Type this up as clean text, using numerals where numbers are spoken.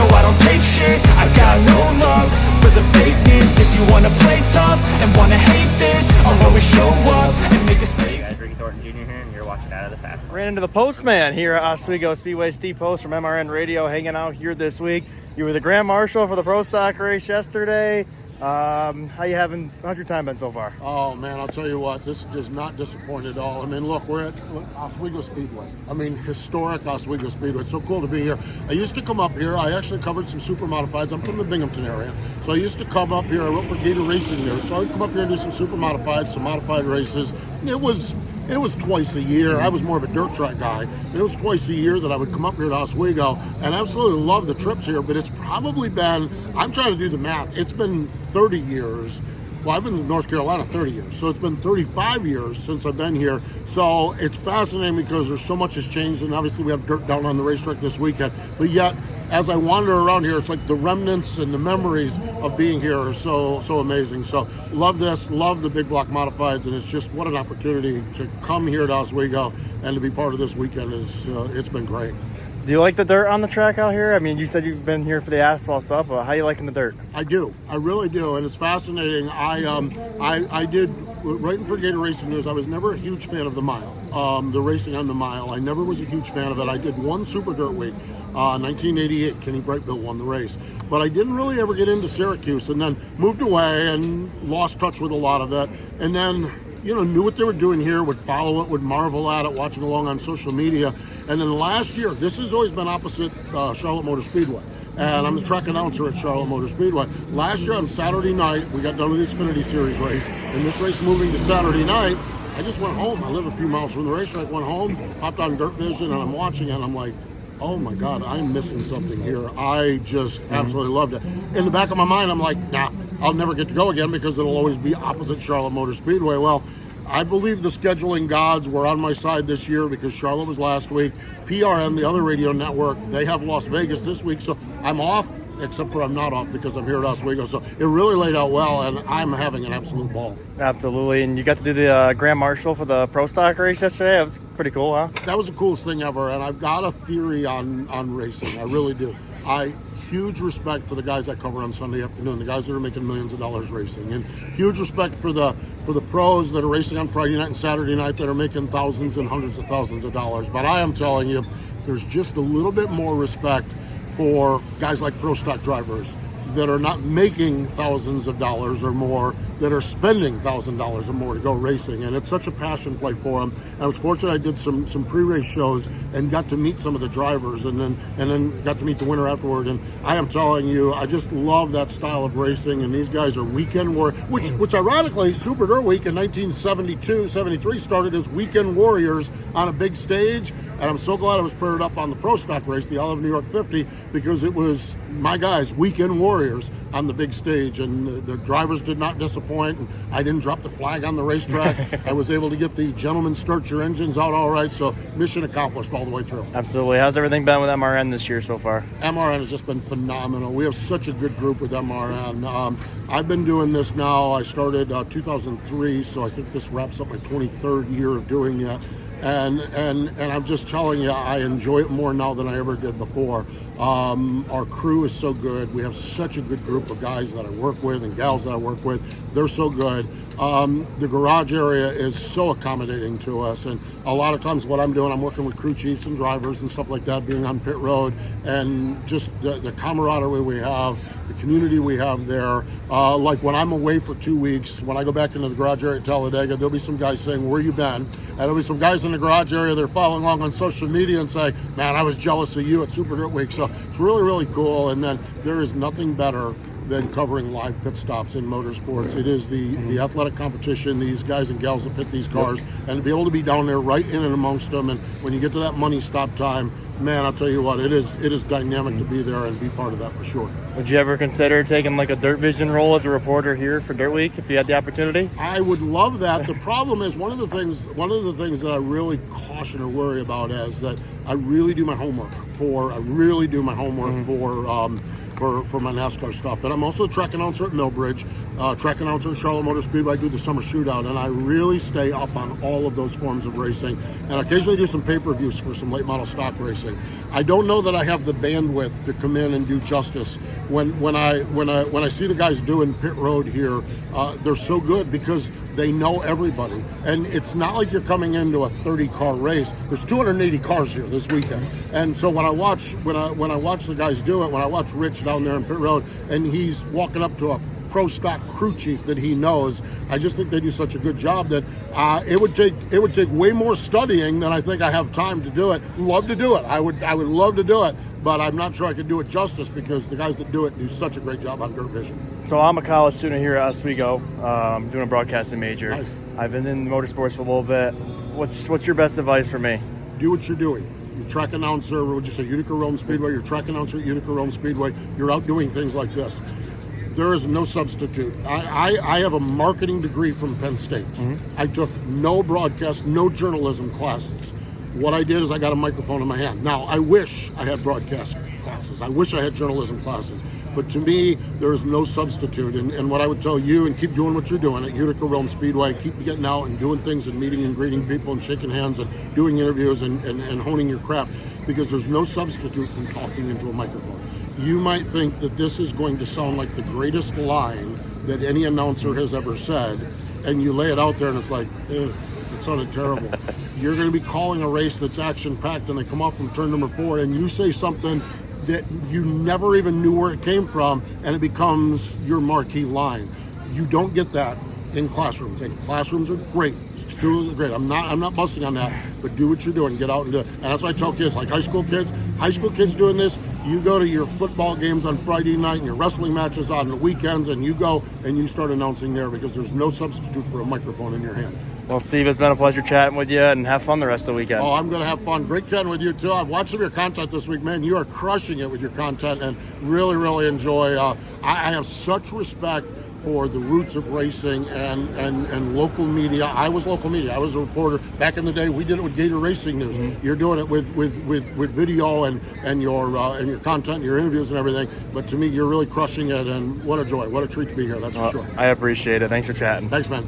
No, I don't take shit, I got no love for the fakeness. If you wanna play tough and wanna hate this, I'll always show up and make a statement. Hey guys, Ricky Thornton Jr. here, and you're watching Out of the Fast Lane. Ran into the postman here at Oswego Speedway. Steve Post from MRN Radio hanging out here this week. You were the Grand Marshal for the Pro Stock race yesterday. How you having? How's your time been so far? Oh man, I'll tell you what, this does not disappoint at all. I mean, look, we're at Oswego Speedway. I mean, historic Oswego Speedway. It's so cool to be here. I used to come up here. I actually covered some super modifieds. I'm from the Binghamton area, so I used to come up here. I wrote for Gator Racing News, so I'd come up here and do some super modifieds, some modified races. It was twice a year. I was more of a dirt track guy. It was twice a year that I would come up here to Oswego, and I absolutely love the trips here, but it's probably been, I'm trying to do the math, it's been 30 years. Well, I've been in North Carolina 30 years, so it's been 35 years since I've been here. So it's fascinating because there's so much has changed, and obviously we have dirt down on the racetrack this weekend, but yet, as I wander around here, it's like the remnants and the memories of being here are so amazing. So love this, love the big block modifieds, and it's just what an opportunity to come here to Oswego and to be part of this weekend. It's been great. Do you like the dirt on the track out here? I mean, you said you've been here for the asphalt stuff, but how you liking the dirt? I do. I really do, and it's fascinating. I did, writing for Gator Racing News, I was never a huge fan of the mile, the racing on the mile. I never was a huge fan of it. I did one super dirt week, 1988, Kenny Brightbill won the race. But I didn't really ever get into Syracuse, and then moved away and lost touch with a lot of it. And then, you know, knew what they were doing here, would follow it, would marvel at it, watching along on social media. And then last year, this has always been opposite Charlotte Motor Speedway. And I'm the track announcer at Charlotte Motor Speedway. Last year on Saturday night, we got done with the Xfinity Series race. And this race moving to Saturday night, I just went home. I live a few miles from the racetrack, went home, hopped on Dirt Vision, and I'm watching it, and I'm like, oh my God, I'm missing something here. I just absolutely loved it. In the back of my mind, I'm like, nah, I'll never get to go again because it'll always be opposite Charlotte Motor Speedway. Well, I believe the scheduling gods were on my side this year because Charlotte was last week. PRN, the other radio network, they have Las Vegas this week, so I'm off, except for I'm not off because I'm here at Oswego. So it really laid out well, and I'm having an absolute ball. Absolutely, and you got to do the Grand Marshal for the Pro Stock race yesterday. That was pretty cool, huh? That was the coolest thing ever, and I've got a theory on racing. I really do. Huge respect for the guys I cover on Sunday afternoon, the guys that are making millions of dollars racing, and huge respect for the pros that are racing on Friday night and Saturday night that are making thousands and hundreds of thousands of dollars. But I am telling you, there's just a little bit more respect for guys like pro stock drivers that are not making thousands of dollars or more, that are spending $1,000 or more to go racing, and it's such a passion play for them. I was fortunate I did some pre-race shows and got to meet some of the drivers, and then got to meet the winner afterward. And I am telling you, I just love that style of racing. And these guys are weekend warriors, which ironically, Super Dirt Week in 1972-73 started as weekend warriors on a big stage. And I'm so glad I was paired up on the Pro Stock race, the Olive New York 50, because it was my guys, weekend warriors, on the big stage. And the drivers did not disappoint. And I didn't drop the flag on the racetrack. I was able to get the gentlemen start your engines out all right. So mission accomplished all the way through. Absolutely. How's everything been with MRN this year so far? MRN has just been phenomenal. We have such a good group with MRN. I've been doing this now. I started 2003, so I think this wraps up my 23rd year of doing it. And I'm just telling you, I enjoy it more now than I ever did before. Our crew is so good. We have such a good group of guys that I work with and gals that I work with. They're so good. The garage area is so accommodating to us, and a lot of times what I'm doing, I'm working with crew chiefs and drivers and stuff like that, being on pit road, and just the camaraderie we have, the community we have there. Like when I'm away for 2 weeks, when I go back into the garage area at Talladega, there'll be some guys saying, where you been? And there'll be some guys in the garage area that are following along on social media and say, man, I was jealous of you at Super Dirt Week. So it's really, really cool. And then there is nothing better than covering live pit stops in motorsports. It is the athletic competition, these guys and gals that pit these cars, and to be able to be down there right in and amongst them. And when you get to that money stop time, man, I'll tell you what, it is dynamic to be there and be part of that for sure. Would you ever consider taking like a Dirt Vision role as a reporter here for Dirt Week if you had the opportunity? I would love that. The problem is one of the things that I really caution or worry about is that I really do my homework for my NASCAR stuff. And I'm also a track announcer at Millbridge, track announcer at Charlotte Motor Speedway. I do the summer shootout, and I really stay up on all of those forms of racing, and occasionally do some pay-per-views for some late model stock racing. I don't know that I have the bandwidth to come in and do justice. When I see the guys doing pit road here, they're so good because they know everybody, and it's not like you're coming into a 30-car race. There's 280 cars here this weekend, and so when I watch the guys do it, when I watch Rich down there in pit road, and he's walking up to a pro stock crew chief that he knows, I just think they do such a good job that it would take way more studying than I think I have time to do it. Love to do it. I would love to do it, but I'm not sure I could do it justice because the guys that do it do such a great job on Dirt Vision. So I'm a college student here at Oswego, doing a broadcasting major. Nice. I've been in motorsports for a little bit. What's your best advice for me? Do what you're doing. You're track announcer, would you say Utica Rome Speedway? You're track announcer at Utica Rome Speedway. You're out doing things like this. There is no substitute. I have a marketing degree from Penn State. I took no broadcast, no journalism classes. What I did is I got a microphone in my hand. Now, I wish I had broadcast classes. I wish I had journalism classes. But to me, there is no substitute. And what I would tell you, and keep doing what you're doing at Utica Rome Speedway, keep getting out and doing things and meeting and greeting people and shaking hands and doing interviews and honing your craft, because there's no substitute from talking into a microphone. You might think that this is going to sound like the greatest line that any announcer has ever said, and you lay it out there and it's like, it sounded terrible. You're going to be calling a race that's action-packed, and they come off from turn number 4, and you say something that you never even knew where it came from, and it becomes your marquee line. You don't get that in classrooms, and classrooms are great. Schools are great. I'm not busting on that, but do what you're doing. Get out and do it. And that's what I tell kids, like high school kids doing this. You go to your football games on Friday night and your wrestling matches on the weekends, and you go and you start announcing there, because there's no substitute for a microphone in your hand. Well, Steve, it's been a pleasure chatting with you, and have fun the rest of the weekend. Oh, I'm going to have fun. Great chatting with you, too. I've watched some of your content this week, man. You are crushing it with your content, and really, really enjoy. I have such respect for the roots of racing and local media. I was local media. I was a reporter. Back in the day, we did it with Gator Racing News. You're doing it with video and your content and your interviews and everything. But to me, you're really crushing it, and what a joy. What a treat to be here, that's for sure. I appreciate it. Thanks for chatting. Thanks, man.